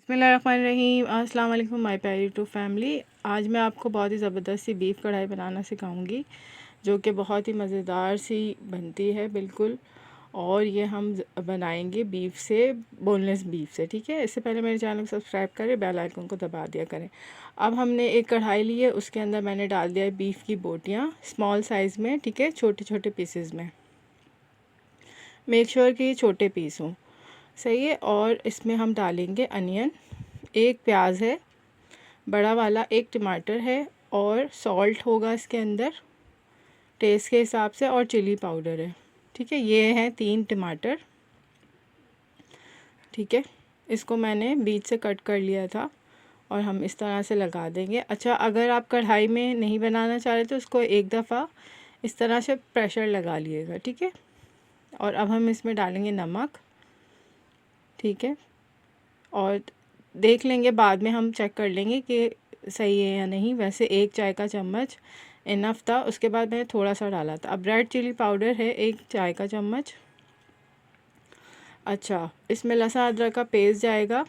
बिस्मिल्लाहिर्रहमानिर्रहीम। अस्सलाम वालेकुम माय प्यारी यूट्यूब फैमिली। आज मैं आपको बहुत ही ज़बरदस्त सी बीफ कढ़ाई बनाना सिखाऊंगी, जो कि बहुत ही मज़ेदार सी बनती है बिल्कुल। और ये हम बनाएंगे बीफ से, बोनलेस बीफ से। ठीक है, इससे पहले मेरे चैनल को सब्सक्राइब करें, बेल आइकन को दबा दिया करें। अब हमने एक कढ़ाई ली है, उसके अंदर मैंने डाल दिया है बीफ की बोटियाँ स्मॉल साइज़ में। ठीक है, छोटे छोटे पीसेज़ में, मेक श्योर कि छोटे पीस हों, सही है। और इसमें हम डालेंगे अनियन, एक प्याज है बड़ा वाला, एक टमाटर है, और सॉल्ट होगा इसके अंदर टेस्ट के हिसाब से, और चिली पाउडर है। ठीक है, ये हैं 3 टमाटर। ठीक है, इसको मैंने बीच से कट कर लिया था और हम इस तरह से लगा देंगे। अच्छा, अगर आप कढ़ाई में नहीं बनाना चाह रहे तो उसको एक दफ़ा इस तरह से प्रेशर लगा लिएगा। ठीक है, और अब हम इसमें डालेंगे नमक। ठीक है, और देख लेंगे, बाद में हम चेक कर लेंगे कि सही है या नहीं। वैसे 1 चाय का चम्मच इनफ था, उसके बाद मैंने थोड़ा सा डाला था। अब रेड चिली पाउडर है 1 चाय का चम्मच। अच्छा, इसमें लहसुन अदरक का पेस्ट जाएगा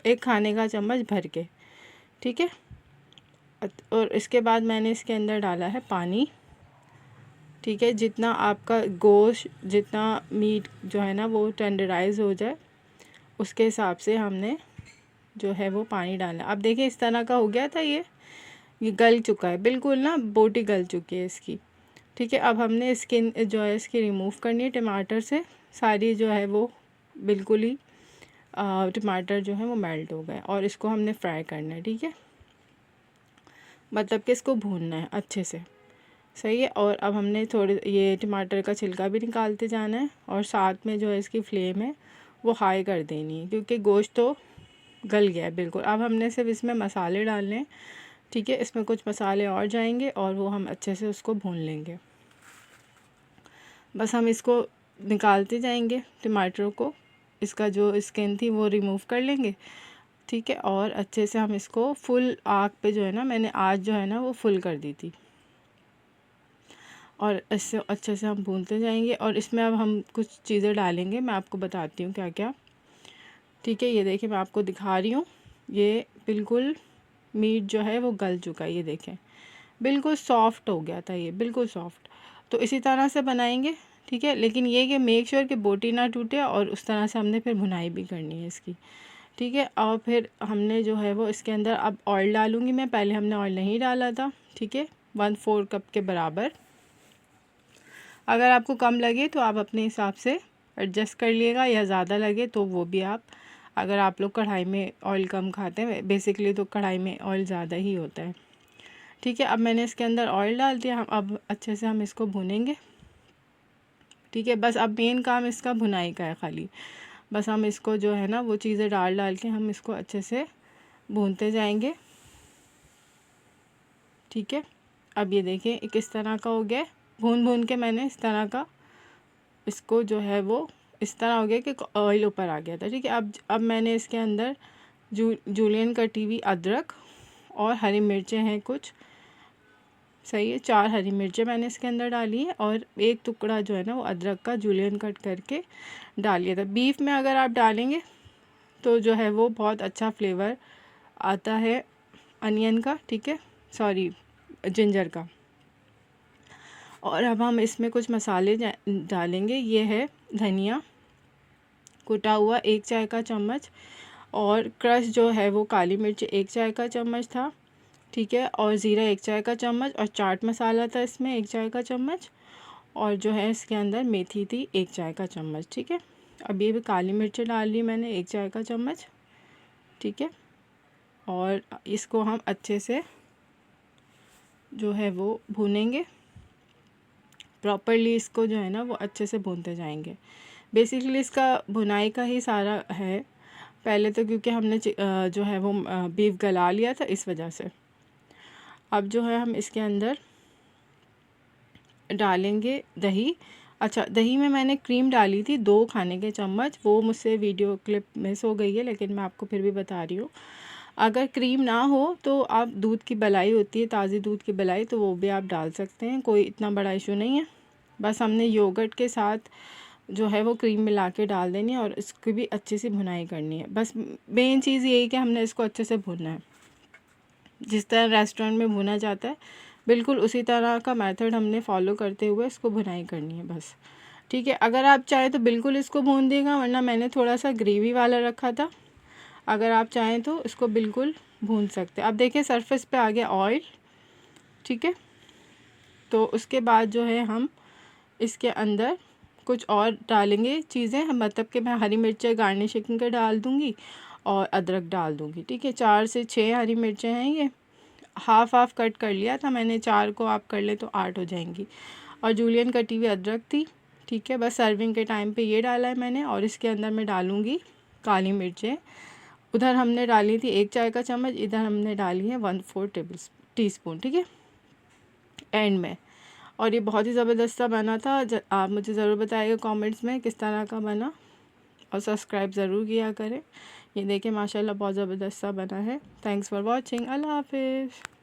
1 खाने का चम्मच भर के। ठीक है, और इसके बाद मैंने इसके अंदर डाला है पानी। ठीक है, जितना आपका गोश्त, जितना मीट जो है ना वो टेंडराइज़ हो जाए, उसके हिसाब से हमने जो है वो पानी डालना। अब देखिए इस तरह का हो गया था, ये गल चुका है बिल्कुल ना, बोटी गल चुकी है इसकी। ठीक है, अब हमने स्किन जो है इसकी रिमूव करनी है टमाटर से। सारी जो है वो बिल्कुल ही टमाटर जो है वो मेल्ट हो गए, और इसको हमने फ्राई करना है। ठीक है, मतलब कि इसको भूनना है अच्छे से, सही है। और अब हमने थोड़े ये टमाटर का छिलका भी निकालते जाना है, और साथ में जो है इसकी फ्लेम है वो हाई कर देनी है, क्योंकि गोश्त तो गल गया है बिल्कुल। अब हमने सिर्फ इसमें मसाले डालने हैं। ठीक है, इसमें कुछ मसाले और जाएंगे और वो हम अच्छे से उसको भून लेंगे। बस हम इसको निकालते जाएंगे, टमाटरों को, इसका जो स्किन थी वो रिमूव कर लेंगे। ठीक है, और अच्छे से हम इसको फुल आग पे जो है ना, मैंने आज जो है ना वो फुल कर दी थी, और इससे अच्छे से हम भूनते जाएंगे। और इसमें अब हम कुछ चीज़ें डालेंगे, मैं आपको बताती हूँ क्या क्या। ठीक है, ये देखिए मैं आपको दिखा रही हूँ, ये बिल्कुल मीट जो है वो गल चुका है। ये देखें बिल्कुल सॉफ्ट हो गया था, ये बिल्कुल सॉफ्ट। तो इसी तरह से बनाएंगे। ठीक है, लेकिन ये कि मेक श्योर कि बोटी ना टूटे, और उस तरह से हमने फिर भुनाई भी करनी है इसकी। ठीक है, और फिर हमने जो है वो इसके अंदर अब ऑयल डालूँगी मैं, पहले हमने ऑयल नहीं डाला था। ठीक है, 1/4 कप के बराबर। अगर आपको कम लगे तो आप अपने हिसाब से एडजस्ट कर लिएगा, या ज़्यादा लगे तो वो भी आप, अगर आप लोग कढ़ाई में ऑयल कम खाते हैं, बेसिकली तो कढ़ाई में ऑयल ज़्यादा ही होता है। ठीक है, अब मैंने इसके अंदर ऑयल डाल दिया। हम अब अच्छे से हम इसको भुनेंगे। ठीक है, बस अब मेन काम इसका भुनाई का है खाली। बस हम इसको जो है ना वो चीज़ें डाल डाल के हम इसको अच्छे से भूनते जाएंगे। ठीक है, अब ये देखें एक इस तरह का हो गया, भून भून के मैंने इस तरह का इसको जो है वो इस तरह हो गया कि ऑयल ऊपर आ गया था। ठीक है, अब मैंने इसके अंदर जूलियन कटी हुई अदरक और हरी मिर्चें हैं कुछ, सही है, 4 हरी मिर्चें मैंने इसके अंदर डाली है, और एक टुकड़ा जो है ना वो अदरक का जूलियन कट करके डालिए था। बीफ में अगर आप डालेंगे तो जो है वो बहुत अच्छा फ्लेवर आता है अनियन का। ठीक है, सॉरी, जिंजर का। और अब हम इसमें कुछ मसाले डालेंगे। ये है धनिया कुटा हुआ 1 चाय का चम्मच, और क्रश जो है वो काली मिर्च 1 चाय का चम्मच था। ठीक है, और ज़ीरा 1 चाय का चम्मच, और चाट मसाला था इसमें 1 चाय का चम्मच, और जो है इसके अंदर मेथी थी 1 चाय का चम्मच। ठीक है, अब ये भी काली मिर्च डाल ली मैंने 1 चाय का चम्मच। ठीक है, और इसको हम अच्छे से जो है वो भूनेंगे प्रॉपरली। इसको जो है ना वो अच्छे से भूनते जाएंगे। बेसिकली इसका भुनाई का ही सारा है। पहले तो क्योंकि हमने जो है वो बीफ गला लिया था, इस वजह से। अब जो है हम इसके अंदर डालेंगे दही। अच्छा, दही में मैंने क्रीम डाली थी 2 खाने के चम्मच, वो मुझसे वीडियो क्लिप मिस हो गई है, लेकिन मैं आपको फिर भी बता रही हूँ। अगर क्रीम ना हो तो आप दूध की मलाई होती है, ताज़ी दूध की मलाई, तो वो भी आप डाल सकते हैं, कोई इतना बड़ा इशू नहीं है। बस हमने योगर्ट के साथ जो है वो क्रीम मिला के डाल देनी है और इसकी भी अच्छी सी भुनाई करनी है। बस मेन चीज़ यही कि हमने इसको अच्छे से भुनना है, जिस तरह रेस्टोरेंट में भुना जाता है बिल्कुल उसी तरह का मेथड हमने फॉलो करते हुए इसको भुनाई करनी है बस। ठीक है, अगर आप चाहें तो बिल्कुल इसको भून देगा, वरना मैंने थोड़ा सा ग्रेवी वाला रखा था। अगर आप चाहें तो इसको बिल्कुल भून सकते हैं। अब देखिए सरफेस पे आ गया ऑयल। ठीक है, तो उसके बाद जो है हम इसके अंदर कुछ और डालेंगे चीज़ें, मतलब कि मैं हरी मिर्चें गार्निशिंग के डाल दूँगी और अदरक डाल दूँगी। ठीक है, 4 से 6 हरी मिर्चें हैं ये, हाफ़ हाफ़ कट कर लिया था मैंने, 4 को आप कर ले तो 8 हो जाएंगी। और जूलियन कटी हुई अदरक थी। ठीक है, बस सर्विंग के टाइम पे ये डाला है मैंने। और इसके अंदर मैं डालूँगी काली मिर्चें। उधर हमने डाली थी 1 चाय का चम्मच, इधर हमने डाली है 1/4 टीस्पून। ठीक है, एंड में। और ये बहुत ही ज़बरदस्त सा बना था। आप मुझे ज़रूर बताइएगा कमेंट्स में किस तरह का बना, और सब्सक्राइब ज़रूर किया करें। ये देखिए माशाल्लाह बहुत ज़बरदस्त सा बना है। Thanks for watching. अल्लाह हाफिज़।